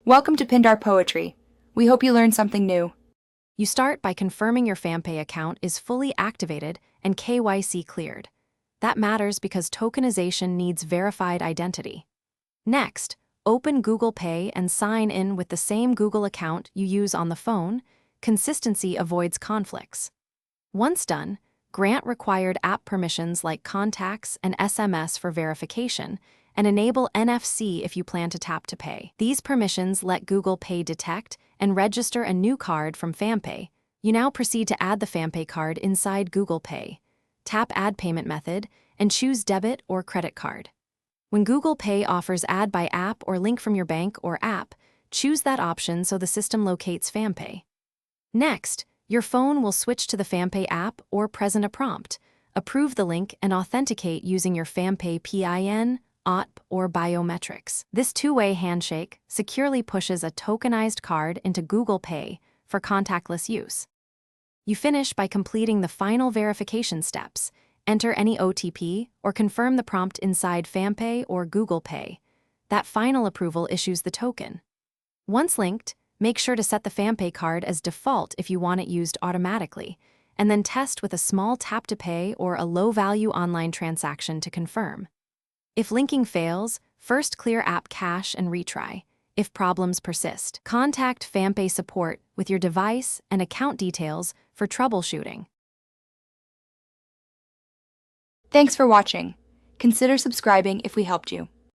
Welcome to Pindar Poetry. We hope you learned something new. You start by confirming your Fampay account is fully activated and KYC cleared. That matters because tokenization needs verified identity. Next, open Google Pay and sign in with the same Google account you use on the phone. Consistency avoids conflicts. Once done, grant required app permissions like contacts and SMS for verification, and enable NFC if you plan to tap to pay. These permissions let Google Pay detect and register a new card from Fampay. You now proceed to add the Fampay card inside Google Pay. Tap Add Payment Method and choose debit or credit card. When Google Pay offers Add by App or Link from your bank or app, choose that option so the system locates Fampay. Next, your phone will switch to the Fampay app or present a prompt. Approve the link and authenticate using your Fampay PIN, OTP, or biometrics. This two-way handshake securely pushes a tokenized card into Google Pay for contactless use. You finish by completing the final verification steps. Enter any OTP or confirm the prompt inside Fampay or Google Pay. That final approval issues the token. Once linked, make sure to set the Fampay card as default if you want it used automatically, and then test with a small tap-to-pay or a low-value online transaction to confirm. If linking fails, first clear app cache and retry. If problems persist, contact Fampay support with your device and account details for troubleshooting. Thanks for watching. Consider subscribing if we helped you.